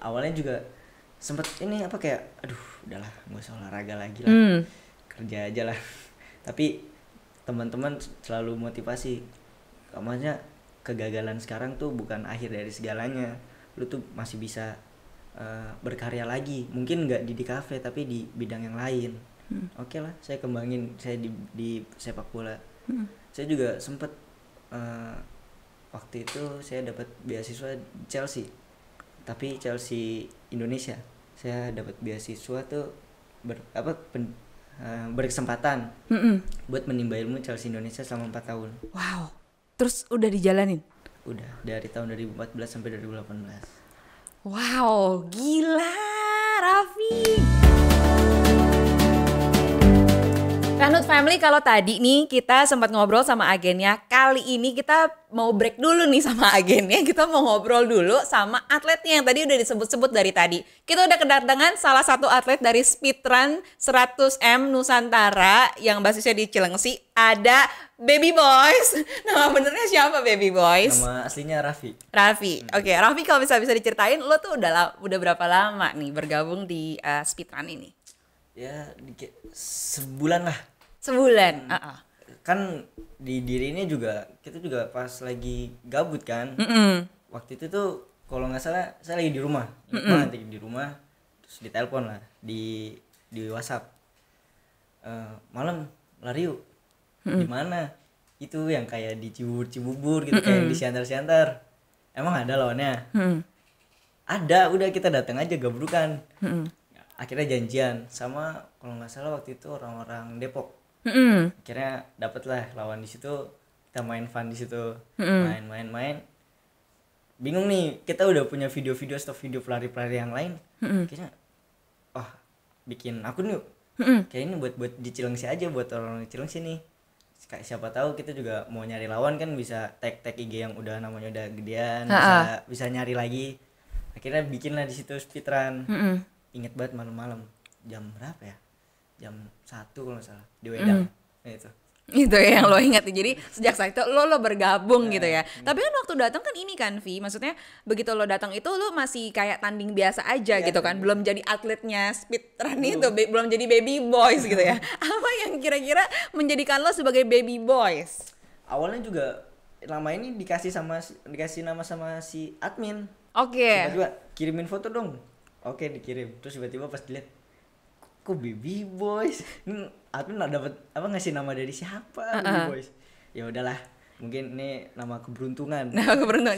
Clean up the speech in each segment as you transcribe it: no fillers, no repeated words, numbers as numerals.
awalnya juga sempet ini apa kayak aduh udahlah nggak usah olahraga lagi lah, kerja aja lah. Tapi teman-teman selalu motivasi, maksudnya kegagalan sekarang tuh bukan akhir dari segalanya, lu tuh masih bisa berkarya lagi, mungkin nggak di kafe tapi di bidang yang lain. Oke lah, saya kembangin saya di sepak bola. Saya juga sempet waktu itu saya dapat beasiswa Chelsea, tapi Chelsea Indonesia. Saya dapat beasiswa tuh berkesempatan buat menimba ilmu Chelsea Indonesia selama 4 tahun. Wow. Terus udah dijalanin? Udah dari tahun 2014 sampai 2018. Wow, gila Raffi. Kanut Family, kalau tadi nih kita sempat ngobrol sama agennya, kali ini kita mau break dulu nih sama agennya. Kita mau ngobrol dulu sama atletnya yang tadi udah disebut-sebut dari tadi. Kita udah kedatangan salah satu atlet dari speedrun 100M Nusantara yang basisnya di Cilengsi. Ada Baby Boys. Nama benernya siapa Baby Boys? Nama aslinya Raffi. Raffi. Oke, Raffi kalau bisa diceritain lo tuh udah berapa lama nih bergabung di speedrun ini? Ya sebulan lah. Sebulan. Kan di diri ini juga kita juga pas lagi gabut kan. Waktu itu tuh kalau nggak salah saya lagi di rumah. Nanti di rumah terus ditelepon lah di WhatsApp. Malam lari yuk. Di mana? Itu yang kayak di Cibubur gitu, kayak di Siantar. Emang ada lawannya? Ada, udah kita datang aja gabrukan. Akhirnya janjian sama kalau nggak salah waktu itu orang-orang Depok. Akhirnya dapet lah lawan di situ, kita main fun di situ, main. Bingung nih, kita udah punya video-video stop video pelari-pelari yang lain. Akhirnya, bikin akun yuk. Kayak ini buat di Cilengsi aja, buat orang Cilengsi nih. Kayak siapa tahu kita juga mau nyari lawan kan, bisa tag IG yang udah namanya udah gedean, bisa nyari lagi. Akhirnya bikin lah di situ speedrun. Ingat banget malam-malam jam berapa ya, jam 1 kalau nggak salah di Wedang. Itu yang lo ingat. Jadi sejak saat itu lo bergabung gitu ya. Tapi kan waktu datang kan ini kan Vi, maksudnya begitu lo datang itu lo masih kayak tanding biasa aja gitu kan, belum jadi atletnya speedrun itu, belum jadi Baby Boys gitu ya. Apa yang kira-kira menjadikan lo sebagai Baby Boys? Awalnya juga nama ini dikasih nama sama si admin. Oke. Tiba-tiba kirimin foto dong. Oke, dikirim. Terus tiba-tiba pas dilihat, kok Baby Boys? Ini admin dapat ngasih nama dari siapa? Baby Boys. Ya udahlah, mungkin ini nama keberuntungan.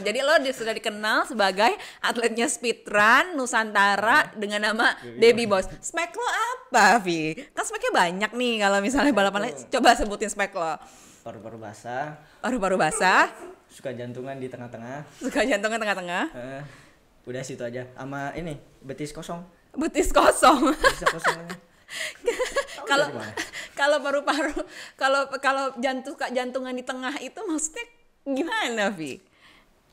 Jadi lo sudah dikenal sebagai atletnya speedrun Nusantara dengan nama Baby Boys. Spek lo apa, Vi? Kan speknya banyak nih kalau misalnya balapan lain. Coba sebutin spek lo. Paru-paru basah. Paru-paru basah. Suka jantungan di tengah-tengah. Udah situ aja. Sama ini betis kosong. Betis kosong. Kalau paru-paru, kalau jantungan di tengah itu maksudnya gimana, Vi?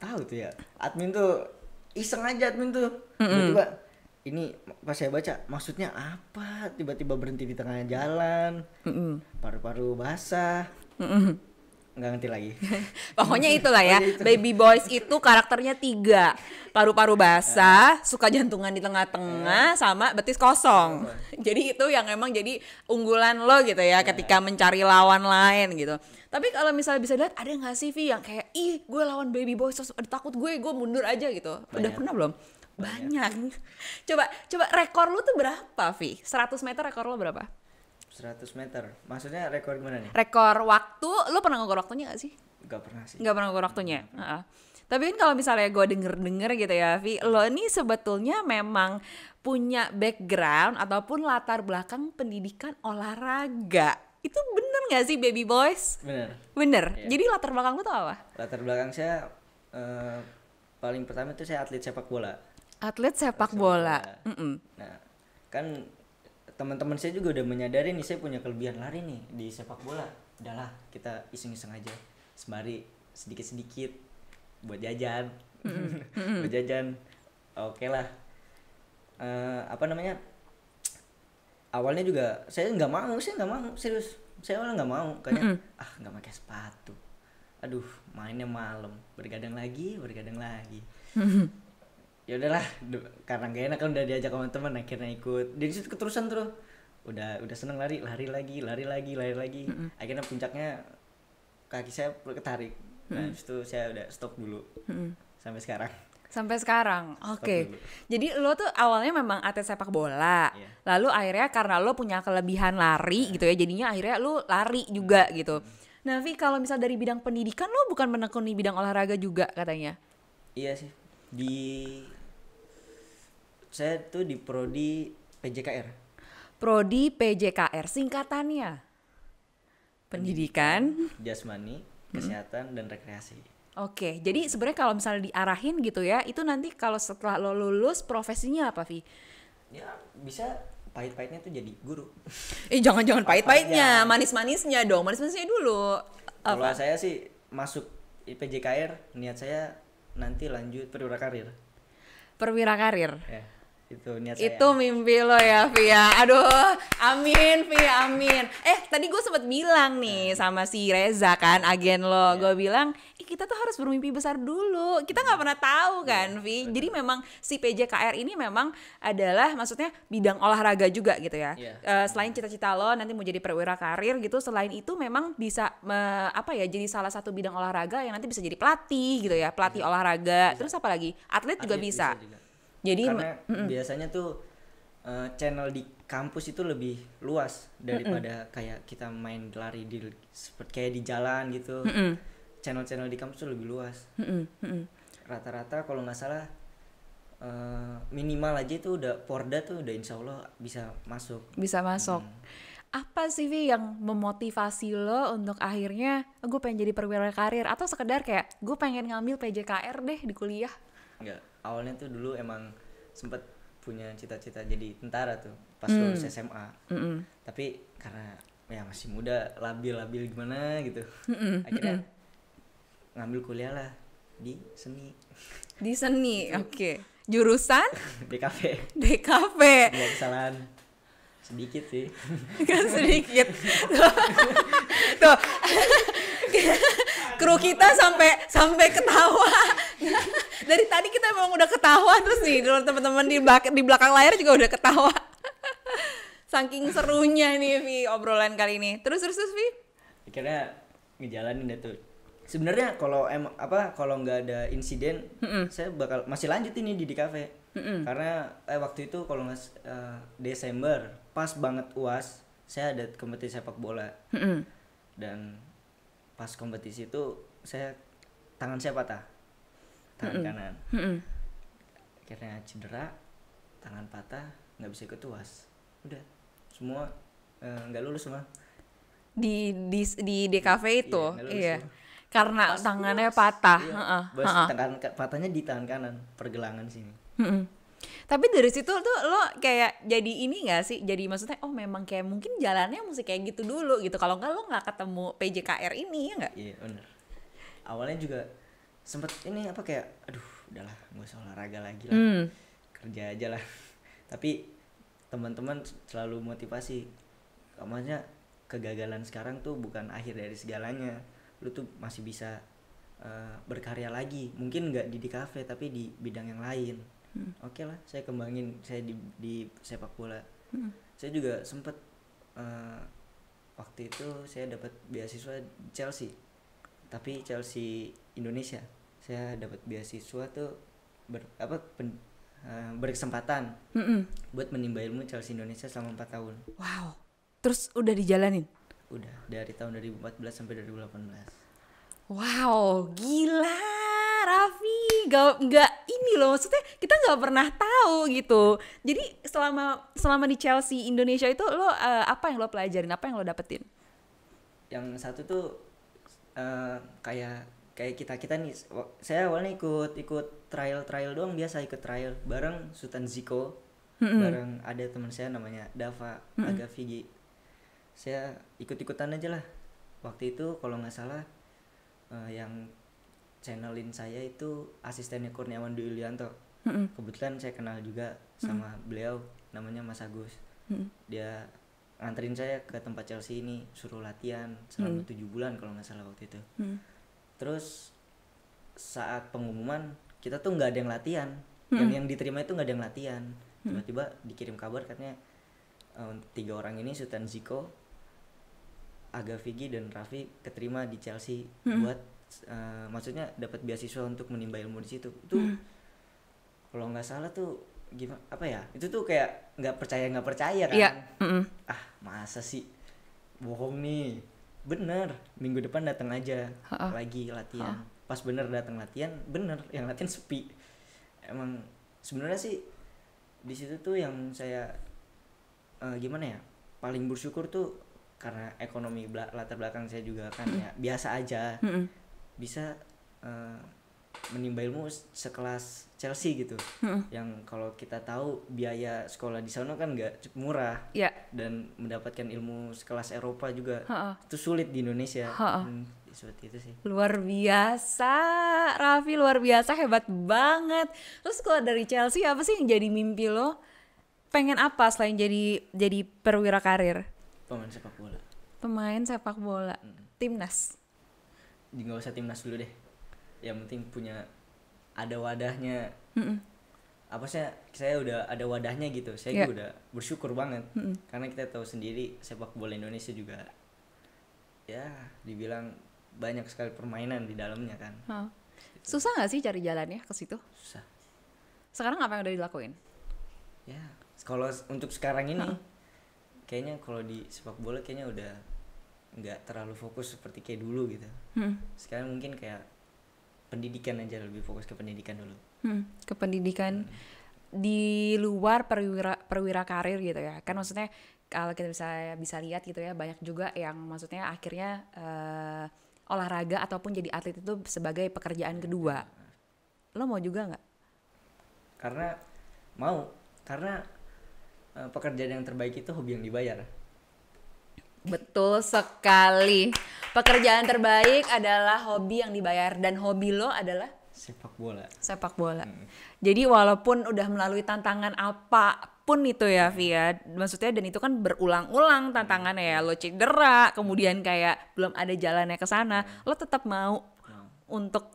Tahu tuh ya. Admin tuh iseng aja tuh. Tiba-tiba ini pas saya baca maksudnya apa? Tiba-tiba berhenti di tengah jalan. Paru-paru basah. Nggak ngerti lagi. Pokoknya itulah ya, Baby Boys itu karakternya 3. Paru-paru basah, suka jantungan di tengah-tengah, sama betis kosong. Jadi itu yang emang jadi unggulan lo gitu ya, ketika mencari lawan lain gitu. Tapi kalau misalnya bisa lihat, ada nggak sih Vi yang kayak, ih gue lawan Baby Boys terus takut gue mundur aja gitu. Udah pernah belum? Banyak. Coba rekor lo tuh berapa Vi? 100 meter rekor lo berapa? 100 meter. Maksudnya rekor gimana nih? Rekor waktu, lo pernah ngukur waktunya gak sih? Gak pernah sih. Gak pernah ngukur waktunya? Tapi kan kalau misalnya gue denger gitu ya Vi, lo ini sebetulnya memang punya background ataupun latar belakang pendidikan olahraga. Itu bener gak sih Baby Boys? Bener? Iya. Jadi latar belakang lo tuh apa? Latar belakang saya paling pertama itu saya atlet sepak bola. Atlet sepak bola. Nah kan teman-teman saya juga udah menyadari nih saya punya kelebihan lari nih di sepak bola. Udahlah kita iseng-iseng aja, sembari sedikit-sedikit buat jajan. Buat jajan. Oke lah. Awalnya juga saya nggak mau serius. Saya awalnya nggak mau, kayaknya nggak pakai sepatu. Aduh, mainnya malam, bergadang lagi. ya udahlah, karena gak enak kan udah diajak sama teman, akhirnya ikut. Dari situ keterusan terus. Udah seneng lari lagi. Akhirnya puncaknya kaki saya ketarik. Nah, itu saya udah stop dulu. Sampai sekarang. Oke. Jadi lo tuh awalnya memang atlet sepak bola. Lalu akhirnya karena lo punya kelebihan lari gitu ya, jadinya akhirnya lo lari juga gitu. Nah, Vi, kalau misal dari bidang pendidikan lo bukan menekuni bidang olahraga juga katanya? Iya sih. Saya tuh di prodi PJKR. Prodi PJKR, singkatannya Pendidikan, Jasmani, Kesehatan dan Rekreasi. Oke, jadi sebenarnya kalau misalnya diarahin gitu ya, itu nanti kalau setelah lo lulus profesinya apa, Vi? Ya bisa pahit-pahitnya tuh jadi guru. Jangan pahit-pahitnya, manis-manisnya dong, manis-manisnya dulu. Kalau saya sih masuk PJKR, niat saya nanti lanjut perwira karir. Perwira karir. Ya, itu niat saya. Itu mimpi lo ya, Via. Aduh, amin, Via, amin. Tadi gue sempet bilang nih sama si Reza kan, agen lo. Gue bilang, kita tuh harus bermimpi besar dulu. Kita nggak pernah tahu kan, Vi. Jadi memang si PJKR ini memang adalah maksudnya bidang olahraga juga gitu ya. Selain cita-cita lo nanti mau jadi perwira karir gitu, selain itu memang bisa jadi salah satu bidang olahraga yang nanti bisa jadi pelatih gitu ya, pelatih olahraga. Terus apa lagi? Atlet juga bisa. Jadi karena biasanya tuh channel di kampus itu lebih luas daripada kayak kita main lari seperti kayak di jalan gitu. Channel-channel di kampus tuh lebih luas. Rata-rata kalau nggak salah minimal aja itu udah Porda tuh udah insya Allah bisa masuk. Apa sih, Vi, yang memotivasi lo untuk akhirnya gue pengen jadi perwira karir, atau sekedar kayak gue pengen ngambil PJKR deh di kuliah? Enggak, awalnya tuh dulu emang sempet punya cita-cita jadi tentara tuh pas lulus SMA. Tapi karena ya masih muda, labil gimana gitu. Akhirnya ngambil kuliah lah di seni. Oke. Jurusan? DKV. Ada kesalahan sedikit sih. Kan sedikit. Tuh. Kru kita sampai ketawa. Dari tadi kita memang udah ketawa, terus nih teman-teman di belakang layar juga udah ketawa. Saking serunya nih, Vi, obrolan kali ini. Terus Vi? Akhirnya ngejalanin deh tuh. Sebenarnya kalau nggak ada insiden, saya bakal masih lanjut ini di DKV. Karena waktu itu kalau Desember pas banget UAS, saya ada kompetisi sepak bola. Dan pas kompetisi itu tangan saya patah, tangan kanan. Akhirnya cedera, tangan patah, nggak bisa ikut UAS. Udah semua nggak lulus semua di DKV itu. Iya. Karena pas tangannya UAS, patah. Patahnya di tangan kanan, pergelangan sini. Tapi dari situ tuh lo kayak jadi ini nggak sih? Jadi maksudnya memang kayak mungkin jalannya mesti kayak gitu dulu gitu. Kalau nggak lo nggak ketemu PJKR ini, ya nggak? Iya benar. Awalnya juga sempet ini kayak aduh udahlah nggak usah olahraga lagi lah, kerja aja lah. Tapi teman-teman selalu motivasi. Maksudnya kegagalan sekarang tuh bukan akhir dari segalanya. Lu tuh masih bisa berkarya lagi. Mungkin nggak di DKV tapi di bidang yang lain. Oke lah, saya kembangin saya di sepak bola. Saya juga sempet waktu itu saya dapat beasiswa Chelsea. Tapi Chelsea Indonesia. Saya dapat beasiswa tuh berkesempatan buat menimba ilmu Chelsea Indonesia selama 4 tahun. Wow. Terus udah dijalanin? Udah, dari tahun 2014 sampai 2018. Wow, gila, Raffi. Nggak ini loh, maksudnya kita nggak pernah tahu gitu. Jadi selama di Chelsea Indonesia itu lo apa yang lo pelajarin, apa yang lo dapetin? Yang satu tuh kayak kita nih, saya awalnya ikut trial doang, biasa ikut trial bareng Sultan Ziko, bareng ada teman saya namanya Dava Agavigi. Saya ikut-ikutan aja lah. Waktu itu kalau nggak salah yang channelin saya itu asistennya Kurniawan Dwi Yulianto. Kebetulan saya kenal juga sama beliau, namanya Mas Agus. Dia nganterin saya ke tempat Chelsea ini, suruh latihan selama 7 bulan kalau nggak salah waktu itu. Terus saat pengumuman kita tuh nggak ada yang latihan, yang diterima itu nggak ada yang latihan. Tiba-tiba dikirim kabar katanya 3 orang ini Sultan Ziko, Aga Vigi dan Raffi keterima di Chelsea buat maksudnya dapat beasiswa untuk menimba ilmu di situ. Itu kalau nggak salah tuh gimana apa ya? Itu tuh kayak nggak percaya kan. Iya. Ah, masa sih? Bohong nih. Bener, minggu depan datang aja lagi latihan. Pas bener datang latihan, bener yang latihan sepi. Emang sebenarnya sih di situ tuh yang saya gimana ya? Paling bersyukur tuh karena ekonomi latar belakang saya juga kan ya biasa aja. Bisa menimba ilmu sekelas Chelsea gitu. Yang kalau kita tahu biaya sekolah di sana kan nggak cukup murah. Dan mendapatkan ilmu sekelas Eropa juga itu sulit di Indonesia. Seperti itu sih. Luar biasa, Raffi, luar biasa, hebat banget. Terus kalau dari Chelsea apa sih yang jadi mimpi lo? Pengen apa selain jadi perwira karir? Pemain sepak bola. Pemain sepak bola. Timnas. Nggak usah timnas dulu deh. Yang penting punya ada wadahnya. Apa saya udah ada wadahnya gitu. Saya juga udah bersyukur banget. Karena kita tahu sendiri sepak bola Indonesia juga ya dibilang banyak sekali permainan di dalamnya kan. Susah nggak sih cari jalannya ke situ? Susah. Sekarang apa yang udah dilakuin? Ya, kalau untuk sekarang ini kayaknya kalau di sepak bola kayaknya udah nggak terlalu fokus seperti kayak dulu gitu. Sekarang mungkin kayak pendidikan aja, lebih fokus ke pendidikan dulu. Ke pendidikan di luar perwira karir gitu ya. Kan maksudnya kalau kita bisa lihat gitu ya, banyak juga yang maksudnya akhirnya olahraga ataupun jadi atlet itu sebagai pekerjaan kedua. Lo mau juga nggak? Karena pekerjaan yang terbaik itu hobi yang dibayar. Betul sekali. Pekerjaan terbaik adalah hobi yang dibayar, dan hobi lo adalah sepak bola. Jadi walaupun udah melalui tantangan apapun itu ya, Via, maksudnya, dan itu kan berulang-ulang tantangannya ya, lo cedera, kemudian kayak belum ada jalannya ke sana, lo tetap mau untuk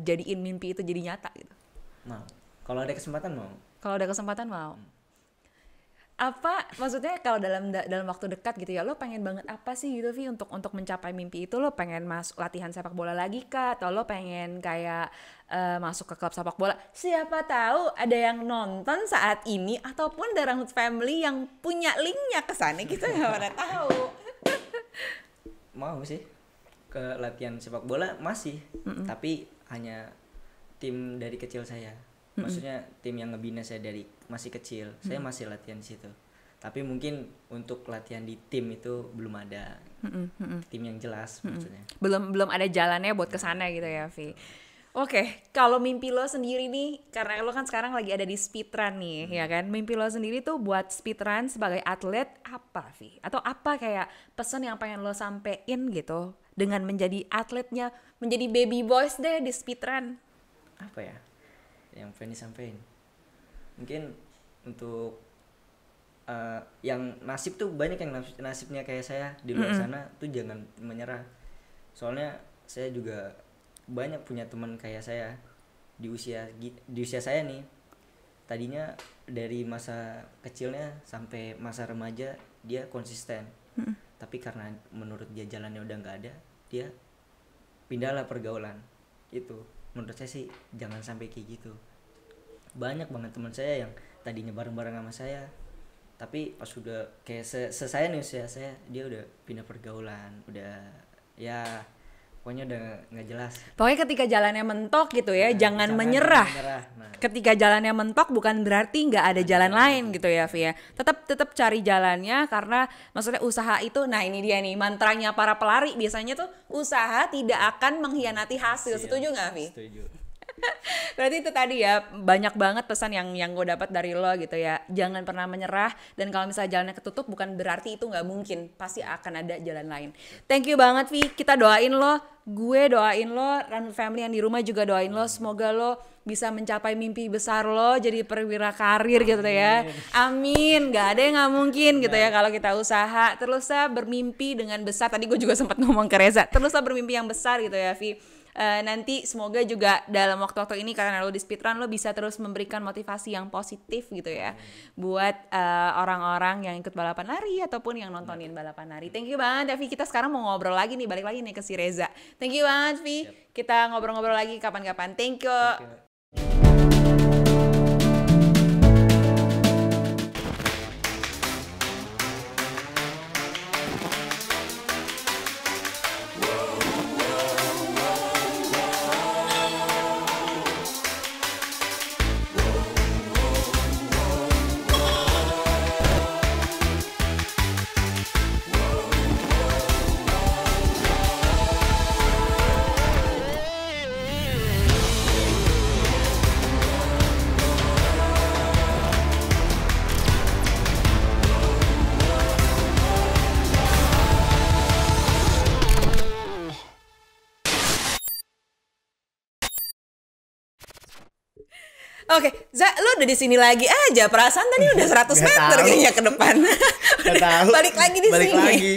jadiin mimpi itu jadi nyata gitu. Mau. Kalau ada kesempatan mau. Apa maksudnya kalau dalam waktu dekat gitu ya, lo pengen banget apa sih gitu, Vi, untuk mencapai mimpi itu? Lo pengen masuk latihan sepak bola lagi kah, atau lo pengen kayak masuk ke klub sepak bola? Siapa tahu ada yang nonton saat ini ataupun The Ranghout Family yang punya linknya ke sana, kita nggak pernah tahu. Mau sih ke latihan sepak bola masih, tapi hanya tim dari kecil saya. Maksudnya tim yang ngebina saya dari masih kecil, saya masih latihan di situ. Tapi mungkin untuk latihan di tim itu belum ada tim yang jelas maksudnya. Belum ada jalannya buat kesana gitu ya, Vi. Oke, kalau mimpi lo sendiri nih, karena lo kan sekarang lagi ada di speedrun nih, ya kan? Mimpi lo sendiri tuh buat speedrun sebagai atlet apa, Vi? Atau apa kayak pesan yang pengen lo sampein gitu dengan menjadi atletnya, menjadi baby boys deh di speedrun? Apa ya yang pengen disampaikan? Mungkin untuk yang nasib tuh banyak yang nasibnya kayak saya di luar sana tuh jangan menyerah. Soalnya saya juga banyak punya teman kayak saya di usia saya nih. Tadinya dari masa kecilnya sampai masa remaja dia konsisten. Tapi karena menurut dia jalannya udah nggak ada, dia pindahlah pergaulan. Itu menurut saya sih jangan sampai kayak gitu. Banyak banget teman saya yang tadinya bareng-bareng sama saya, tapi pas udah kayak saya nih usia saya, dia udah pindah pergaulan, udah ya pokoknya udah nggak jelas. Pokoknya ketika jalannya mentok gitu ya, jangan menyerah. Nah. Ketika jalannya mentok bukan berarti nggak ada jalan lain gitu ya, Via. Tetap cari jalannya, karena maksudnya usaha itu, nah ini dia nih mantranya para pelari biasanya tuh, usaha tidak akan mengkhianati hasil. Setuju nggak, Vi? Setuju. Berarti itu tadi ya, banyak banget pesan yang gue dapat dari lo gitu ya. Jangan pernah menyerah, dan kalau misalnya jalannya ketutup bukan berarti itu nggak mungkin, pasti akan ada jalan lain. Thank you banget, Vi. Kita doain lo, gue doain lo, Ranghout Family yang di rumah juga doain lo, semoga lo bisa mencapai mimpi besar lo jadi perwira karir gitu ya. Amin. Gak ada yang nggak mungkin gitu ya kalau kita usaha. Teruslah bermimpi dengan besar. Tadi gue juga sempat ngomong ke Reza, teruslah bermimpi yang besar gitu ya, Vi. nanti semoga juga dalam waktu-waktu ini karena lo di speedrun lo bisa terus memberikan motivasi yang positif gitu ya buat orang-orang yang ikut balapan lari ataupun yang nontonin balapan lari. Thank you banget ya Vi, kita sekarang mau ngobrol lagi nih, balik lagi nih ke si Reza. Thank you banget Vi, kita ngobrol-ngobrol lagi kapan-kapan. Thank you. Oke, lu udah di sini lagi aja. Perasaan tadi udah 100 meter kayaknya ke depan. Balik lagi di sini. Lagi.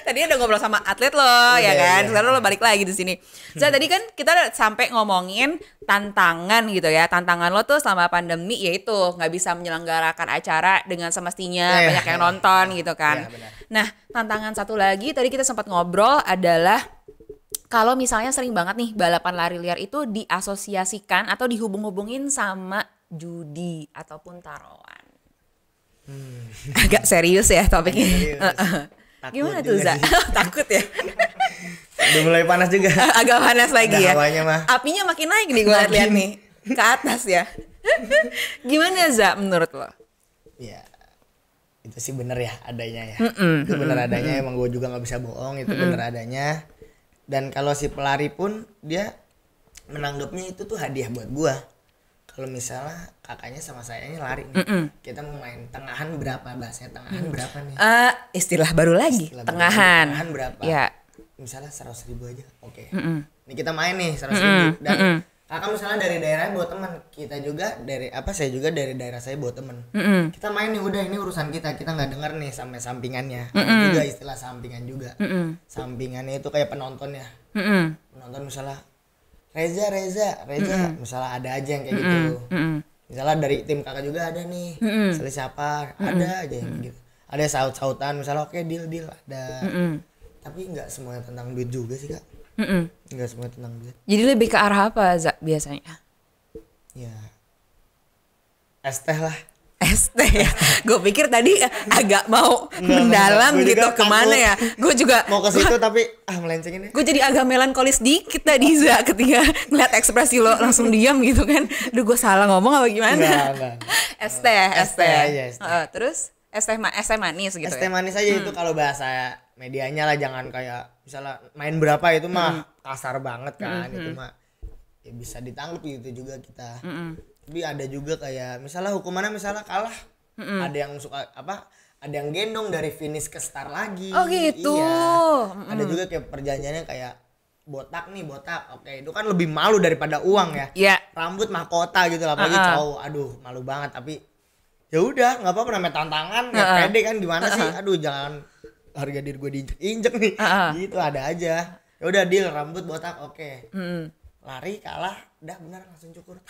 Tadi udah ngobrol sama atlet lo, ya kan? Sekarang lo balik lagi di sini. Tadi kan kita sampai ngomongin tantangan gitu ya. Tantangan lo tuh selama pandemi yaitu nggak bisa menyelenggarakan acara dengan semestinya, banyak yang nonton gitu kan. Nah, tantangan satu lagi tadi kita sempat ngobrol adalah kalau misalnya sering banget nih balapan lari liar itu diasosiasikan atau dihubung-hubungin sama judi ataupun taruhan. Agak serius ya topiknya. Gimana tuh Za? Takut ya? Udah mulai panas juga. Agak panas lagi ya. Mah. Apinya makin naik nih gue lihat nih. Ke atas ya. Gimana Za menurut lo? Ya itu sih bener ya adanya ya. Itu bener adanya, emang gue juga gak bisa bohong, itu bener adanya. Dan kalau si pelari pun dia menanggapnya itu tuh hadiah buat gua. Kalau misalnya kakaknya sama sayanya lari nih, kita mau main tengahan berapa, bahasanya tengahan berapa nih? Istilah baru lagi, tengahan. Tengahan berapa? Ya. Misalnya 100.000 aja, oke. Ini kita main nih 100.000 dan kakak misalnya dari daerah bawa teman, kita juga dari saya juga dari daerah saya bawa teman. Kita main nih, udah ini urusan kita nggak dengar nih sampai sampingannya. Ada juga istilah sampingan juga. Sampingannya itu kayak penonton ya. Penonton misalnya Reza misalnya ada aja yang kayak gitu. Misalnya dari tim kakak juga ada nih. Misalnya siapa ada aja yang gitu. Ada saut-sautan misalnya oke, deal ada. Tapi nggak semuanya tentang duit juga sih kak. Nggak semua tentang duit. Jadi lebih ke arah apa biasanya? Ya es teh lah. Es teh ya. Gue pikir tadi agak mau mendalam gitu kemana ya. Gue juga mau ke situ tapi melencengin ya. Gue jadi agak melankolis dikit tadi Za ketika ngeliat ekspresi lo langsung diam gitu kan. Duh gue salah ngomong apa gimana? Enggak. Es teh aja. Terus es teh manis gitu. Es teh manis aja itu kalau bahasa medianya lah, jangan kayak misalnya main berapa itu mah kasar banget kan. Itu mah ya bisa ditangkap gitu juga kita. Tapi ada juga kayak misalnya hukumannya misalnya kalah, ada yang suka ada yang gendong dari finish ke start lagi. Oh gitu. Iya. Ada juga kayak perjanjiannya kayak botak, oke itu kan lebih malu daripada uang ya. Yeah. Rambut mahkota gitu lah, apalagi cowok, aduh malu banget. Tapi ya udah nggak apa-apa, namanya tantangan, ya pede kan, gimana sih, aduh jangan harga diri gue diinjek nih, gitu ada aja. Ya udah deal, rambut botak oke. Lari kalah, udah benar langsung cukur.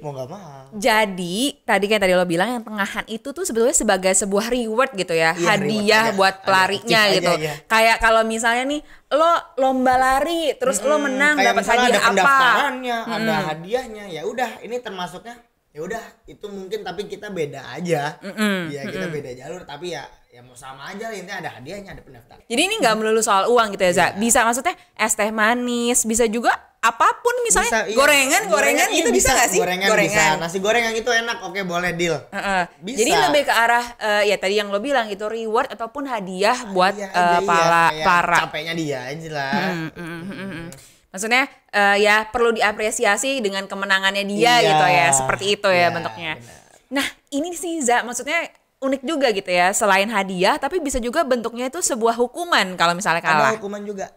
Mau nggak mau. Jadi tadi kayak tadi lo bilang yang tengahan itu tuh sebetulnya sebagai sebuah reward gitu ya, iya, hadiah buat pelarinya gitu. Aja. Kayak kalau misalnya nih lo lomba lari terus lo menang dapat hadiah ada apa? Pendaftarannya, ada hadiahnya. Ya udah, ini termasuknya. Ya udah, itu mungkin tapi kita beda aja. Ya kita beda jalur tapi ya mau sama aja, intinya ada hadiahnya, ada pendaftaran. Jadi ini nggak melulu soal uang gitu ya, Za. Bisa maksudnya es teh manis, bisa juga apapun misalnya bisa, gorengan itu bisa nggak sih? Gorengan bisa, nasi goreng yang itu enak, oke boleh deal. Bisa. Jadi lebih ke arah ya tadi yang lo bilang itu reward ataupun hadiah buat para capeknya dia aja lah. Maksudnya ya perlu diapresiasi dengan kemenangannya dia gitu ya, seperti itu ya bentuknya. Benar. Nah ini sih Za, maksudnya unik juga gitu ya, selain hadiah tapi bisa juga bentuknya itu sebuah hukuman kalau misalnya kalah. Ada hukuman juga.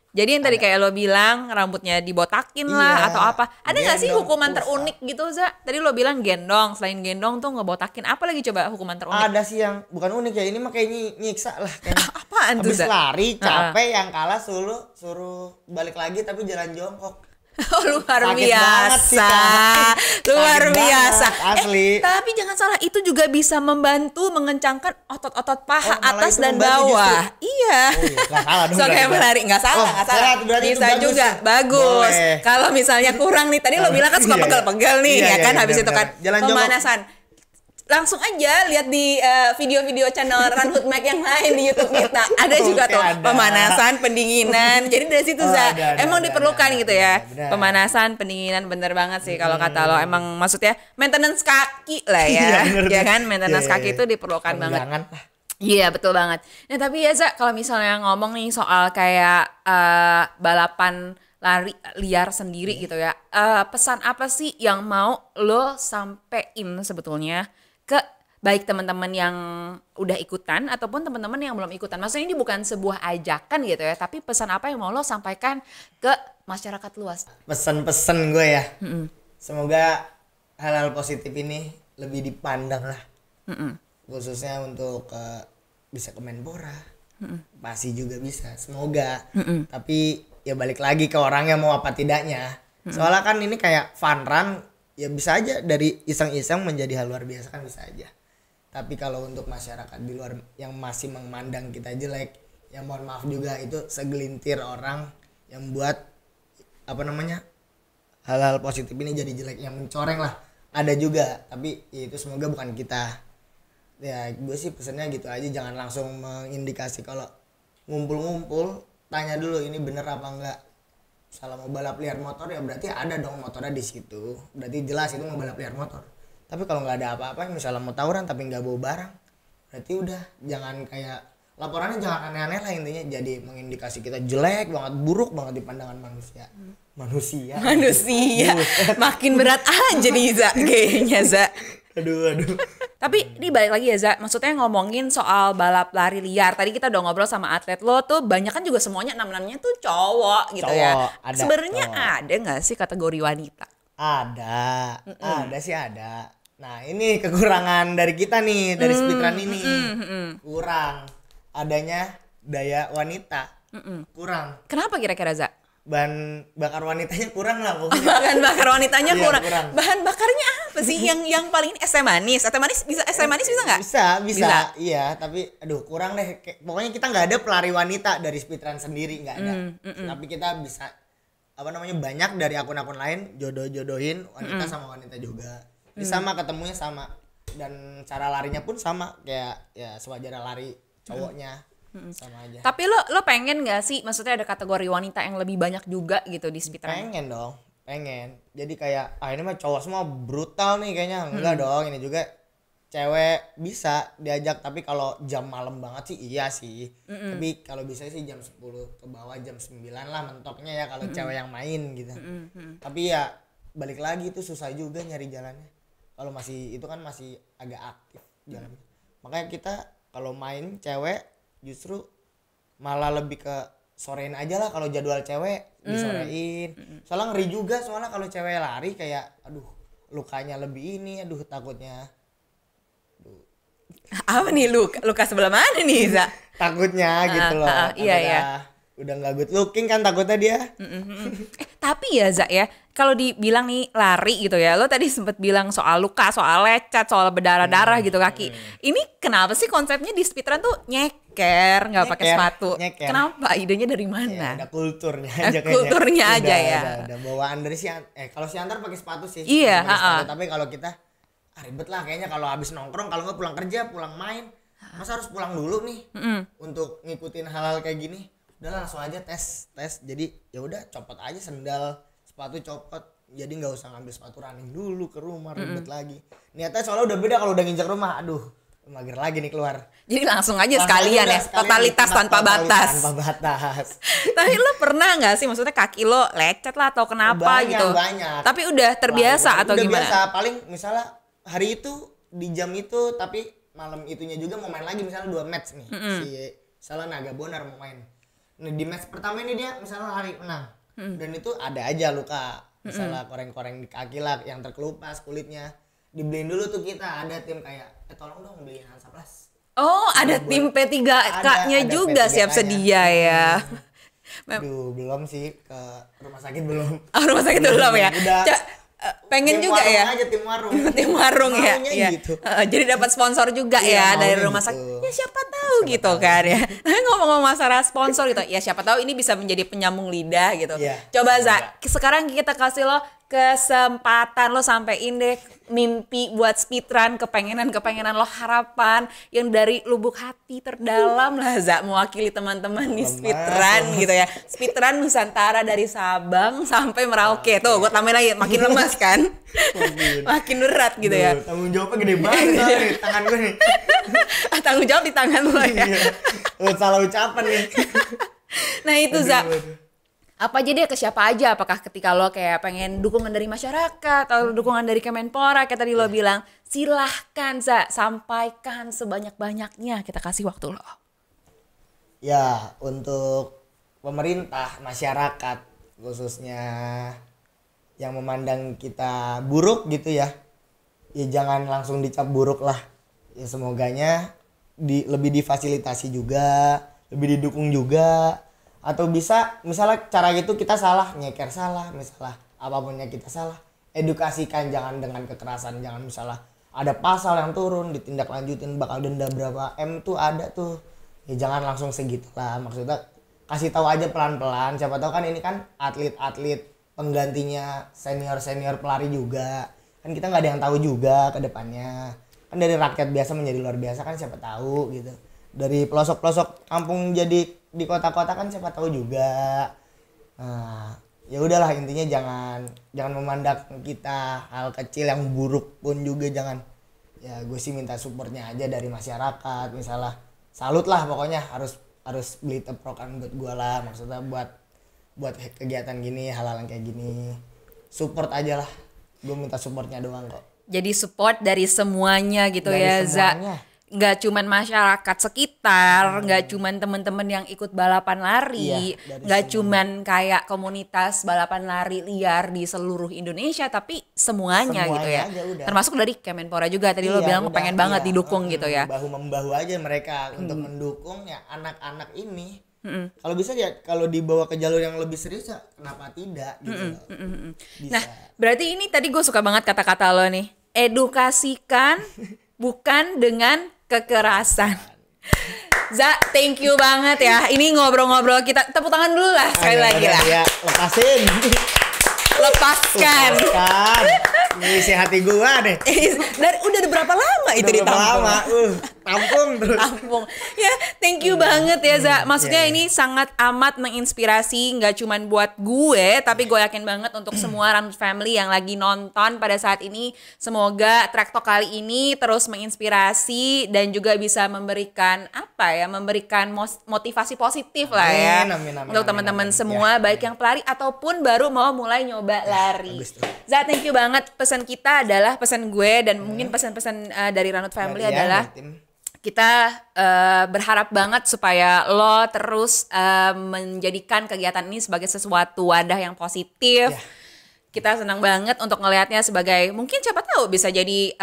Jadi yang tadi kayak lo bilang rambutnya dibotakin lah atau apa. Ada nggak sih hukuman terunik gitu Za? Tadi lo bilang gendong, selain gendong tuh ngebotakin apa lagi coba hukuman terunik? Ada sih yang bukan unik ya, ini mah kayak nyiksa lah kayaknya. Apaan tuh, Habis Za? lari capek, yang kalah suruh balik lagi tapi jalan jongkok. Oh, luar Sakit banget sih, biasa. Kak. Luar Sakit biasa. banget, asli. Tapi jangan salah, itu juga bisa membantu mengencangkan otot-otot paha Oh, malah atas itu dan membantu bawah. justru. Iya. Oh iya, nggak salah dong So kayak berarti. melari, nggak salah, Oh, nggak salah. salah, berarti itu Bisa bagus juga, tuh. bagus. Boleh. Kalau misalnya kurang nih, tadi lo bilang kan suka Iya, iya. pegel-pegel nih, Iya, ya iya, kan? iya, Habis itu benar, kan benar. Jalan jongkok. pemanasan. Langsung aja lihat di video-video channel Run Hood Mac yang lain di YouTube kita. Ada juga Oke, tuh ada. pemanasan, pendinginan. Jadi dari situ Oh, Za, ada, emang diperlukan ada, gitu ya. benar. Pemanasan, pendinginan, bener banget sih kalau kata lo. Emang maksudnya maintenance kaki lah ya. Iya, bener, Ya bener. kan, maintenance Iya, iya, kaki iya. itu diperlukan banget. Jangan lah. Iya, betul banget. Nah, tapi ya Za, kalau misalnya ngomong nih soal kayak balapan lari liar sendiri gitu ya. Pesan apa sih yang mau lo sampein sebetulnya ke baik teman-teman yang udah ikutan ataupun teman-teman yang belum ikutan. Maksudnya ini bukan sebuah ajakan gitu ya, tapi pesan apa yang mau lo sampaikan ke masyarakat luas? Pesen-pesen gue ya. Semoga hal-hal positif ini lebih dipandang lah. Khususnya untuk bisa ke Menpora. Pasti juga bisa. Semoga. Tapi ya balik lagi ke orangnya mau apa tidaknya. Soalnya kan ini kayak fun run, ya bisa aja dari iseng-iseng menjadi hal luar biasa kan bisa aja. Tapi kalau untuk masyarakat di luar yang masih memandang kita jelek, ya mohon maaf juga, itu segelintir orang yang buat apa namanya hal-hal positif ini jadi jelek, yang mencoreng lah. Ada juga, tapi ya itu semoga bukan kita. Ya gue sih pesennya gitu aja, jangan langsung mengindikasi kalau ngumpul-ngumpul, tanya dulu ini bener apa enggak. Salah mau balap liar motor ya berarti ada dong motornya di situ, berarti jelas itu mau balap liar motor. Tapi kalau nggak ada apa-apa, misalnya mau tawuran tapi nggak bawa barang, berarti udah jangan kayak laporannya jangan aneh-aneh lah intinya, jadi mengindikasi kita jelek banget, buruk banget di pandangan manusia. Manusia. Makin berat aja nih Za, kayaknya Za. Aduh. Tapi ini balik lagi ya Za, maksudnya ngomongin soal balap lari liar. Tadi kita udah ngobrol sama atlet lo tuh, banyak kan juga semuanya enam-enamnya tuh cowok gitu ya. Ada Sebenarnya cowok. ada nggak sih kategori wanita? Ada sih ada. Nah ini kekurangan dari kita nih, dari speedrun ini. Kurang adanya daya wanita. Kurang. Kenapa kira-kira Za? Bahan bakar wanitanya kurang lah pokoknya. Bahan bakar wanitanya Iya, kurang. kurang. Bahan bakarnya apa sih yang paling ini? Es teh manis? Es teh manis bisa, es teh manis bisa nggak? Bisa. Iya, tapi aduh kurang deh. Pokoknya kita nggak ada pelari wanita dari speedrun sendiri, nggak ada. Tapi kita bisa apa namanya banyak dari akun-akun lain jodohin wanita sama wanita juga. Ini sama, ketemunya sama, dan cara larinya pun sama, kayak ya sewajarnya lari cowoknya. Sama aja. Tapi lo pengen nggak sih, maksudnya ada kategori wanita yang lebih banyak juga gitu di speedrun? Pengen dong, pengen. Jadi kayak ini mah cowok semua brutal nih kayaknya. Enggak dong, ini juga cewek bisa diajak, tapi kalau jam malam banget sih iya sih. Tapi kalau bisa sih jam 10 ke bawah, jam 9 lah mentoknya ya kalau cewek yang main gitu. Tapi ya balik lagi itu susah juga nyari jalannya. Kalau masih itu kan masih agak aktif jalannya. Makanya kita kalau main cewek justru malah lebih ke sorein aja lah, kalau jadwal cewek disorein. Soalnya ngeri juga, soalnya kalau cewek lari kayak aduh lukanya lebih ini, aduh takutnya. Apa nih luka sebelah mana nih Za? Takutnya gitu loh. Iya. Udah nggak good looking kan takutnya dia. Tapi ya Za ya, kalau dibilang nih lari gitu ya, lo tadi sempet bilang soal luka, soal lecet, soal berdarah-darah gitu kaki. Ini kenapa sih konsepnya di speedrun tuh nyeker, nggak pakai Nyeker, sepatu? nyeker. Kenapa? Idenya dari Ya, mana? ada kulturnya aja kayaknya. Kulturnya aja ya. Udah bawaan dari kalau si Antar pakai sepatu sih. Iya, Pakai sepatu. Tapi kalau kita ribet lah kayaknya kalau habis nongkrong, kalau nggak pulang kerja, pulang main. Masa harus pulang dulu nih untuk ngikutin hal-hal kayak gini? Udah langsung aja tes. Jadi ya udah copot aja sendal, sepatu copot. Jadi nggak usah ngambil sepatu running dulu ke rumah, ribet lagi. Niatnya soalnya udah beda kalau udah nginjak rumah. Aduh, mager lagi nih keluar. Jadi langsung aja sekalian ya, totalitas tanpa batas. Tanpa batas. Tapi lo pernah nggak sih, maksudnya kaki lo lecet lah atau kenapa Banyak, gitu? banyak. Tapi udah terbiasa atau udah gimana? Biasa, paling misalnya hari itu di jam itu, tapi malam itunya juga mau main lagi, misalnya 2 match nih. Si misalnya Naga Bonar mau main. Nah, di match pertama ini dia misalnya lari menang. Dan itu ada aja luka. Misalnya koreng-koreng di kaki lah yang terkelupas kulitnya. Dibeliin dulu tuh kita, ada tim kayak tolong dong beliin Hansaplast. Oh, ada tim P3K-nya ada juga P3K-nya. siap sedia ya. Aduh, belum sih ke rumah sakit belum. Oh, rumah sakit belum ya? Udah. Pengen Tim juga warung ya? aja, tim warung. Tim warung ya? Maunya Iya. gitu. Jadi dapat sponsor juga Iya, ya dari maunya rumah gitu. sakit. Ya siapa tahu gitu kan ya. Tapi ngomong-ngomong masalah sponsor gitu, ya siapa tahu ini bisa menjadi penyambung lidah gitu. Iya, Coba semoga. Za, sekarang kita kasih lo kesempatan lo sampein deh mimpi buat speedrun, kepengenan lo, harapan yang dari lubuk hati terdalam lah Za, mewakili teman-teman di speedrun gitu ya. Speedrun Nusantara dari Sabang sampai Merauke. Tuh, gue tambahin lagi makin lemas kan. Makin berat gitu ya. Duh, tanggung jawabnya gede banget soalnya nih, tangan gue nih. Tanggung jawab di tangan lo ya. Iya. Salah ucapan nih. Nah itu Za, Aduh. apa aja deh, ke siapa aja, apakah ketika lo kayak pengen dukungan dari masyarakat atau dukungan dari Kemenpora kayak tadi lo bilang, silahkan Za, sampaikan sebanyak-banyaknya, kita kasih waktu lo. Ya, untuk pemerintah, masyarakat khususnya yang memandang kita buruk gitu ya. Ya jangan langsung dicap buruk lah. Ya semoganya lebih difasilitasi juga, lebih didukung juga. Atau bisa misalnya cara gitu kita salah, nyeker salah, misalnya apapunnya kita salah, edukasikan, jangan dengan kekerasan, jangan misalnya ada pasal yang turun ditindaklanjutin bakal denda berapa M tuh ada tuh. Ya jangan langsung segitulah, maksudnya kasih tahu aja pelan-pelan, siapa tahu kan ini kan atlet-atlet penggantinya senior-senior pelari juga. Kan kita nggak ada yang tahu juga ke depannya. Kan dari rakyat biasa menjadi luar biasa kan siapa tahu gitu. Dari pelosok-pelosok kampung jadi di kota-kota kan siapa tahu juga. Nah, ya udahlah, intinya jangan memandang kita hal kecil yang buruk pun juga jangan. Ya gue sih minta supportnya aja dari masyarakat, misalnya salut lah pokoknya, harus beli teprokan buat gue lah, maksudnya buat kegiatan gini, hal-hal yang kayak gini. Support aja lah. Gue minta supportnya doang kok. Jadi support dari semuanya gitu Dari ya Za. semuanya. Nggak cuman masyarakat sekitar, nggak cuman temen-temen yang ikut balapan lari, Iya, dari nggak semua. cuman kayak komunitas balapan lari liar di seluruh Indonesia, tapi semuanya gitu ya. Aja udah. Termasuk dari Kemenpora juga, tadi lo Iya, bilang udah, pengen banget iya. didukung gitu ya. Bahu-membahu aja mereka untuk mendukung ya anak-anak ini. Kalau bisa ya, kalau dibawa ke jalur yang lebih serius ya kenapa tidak gitu loh. Bisa. Nah, berarti ini tadi gue suka banget kata-kata lo nih. Edukasikan bukan dengan kekerasan. Za, thank you banget ya. Ini ngobrol-ngobrol kita, tepuk tangan dulu lah sekali lagi lah. Ya, lepasin. Lepaskan. Lepaskan. Ngisi hati gua deh. Udah berapa lama itu Udah berapa ditampung? lama? Tampung terus. Tampung. Ya, thank you banget ya Za. Maksudnya Iya. ini sangat amat menginspirasi, nggak cuman buat gue, tapi gue yakin banget untuk semua Ranut Family yang lagi nonton pada saat ini. Semoga Trek Talk kali ini terus menginspirasi dan juga bisa memberikan memberikan motivasi positif lah ya. Amin, Untuk teman-teman semua, Ya, baik yang pelari ataupun baru mau mulai nyoba lari. bagus tuh. Za, thank you banget. Pesan kita adalah, pesan gue dan mungkin pesan-pesan dari Ranut Family Iya, adalah buat tim. kita berharap banget supaya lo terus menjadikan kegiatan ini sebagai sesuatu wadah yang positif. Ya. Kita senang banget untuk ngelihatnya sebagai, mungkin siapa tahu bisa jadi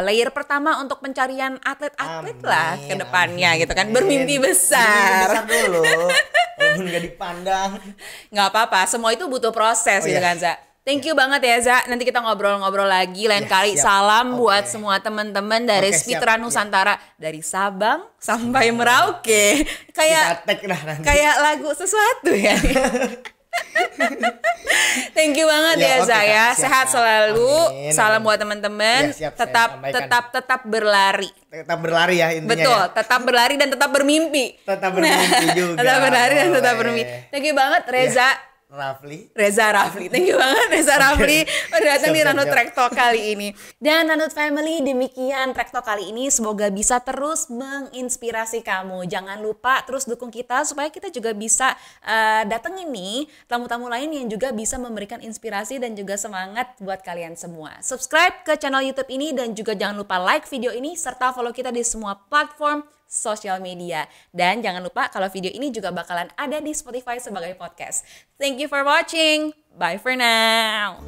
layer pertama untuk pencarian atlet-atlet lah ke depannya gitu kan. Bermimpi besar. Bermimpi besar dulu. Walaupun gak dipandang. Nggak apa-apa, semua itu butuh proses gitu iya. kan Za. Thank you banget ya Za. Nanti kita ngobrol-ngobrol lagi lain Ya, kali. siap. Salam Oke. buat semua teman-teman dari Oke, siap. Speedrun Nusantara dari Sabang sampai Merauke. Kayak Kita tag dah nanti. kayak lagu sesuatu ya. Thank you banget Ya, ya oke, Za Kak. ya. Siap, Sehat Kak. selalu. Amin, Salam amin. buat teman-teman. Ya, siap, saya sampaikan. Tetap berlari. Tetap berlari ya intinya. Betul, Ya. tetap berlari dan tetap bermimpi. Tetap bermimpi juga. Tetap berlari dan tetap Boleh. bermimpi. Thank you banget Reza. Reza. Reza Rafli, thank you banget Reza Rafli udah datang di Siap, Ranut siap. Trek Talk kali ini. Dan Ranut Family, demikian Trek Talk kali ini, semoga bisa terus menginspirasi kamu. Jangan lupa terus dukung kita supaya kita juga bisa datengin nih tamu-tamu lain yang juga bisa memberikan inspirasi dan juga semangat buat kalian semua. Subscribe ke channel YouTube ini dan juga jangan lupa like video ini serta follow kita di semua platform sosial media. Dan jangan lupa kalau video ini juga bakalan ada di Spotify sebagai podcast. Thank you for watching. Bye for now.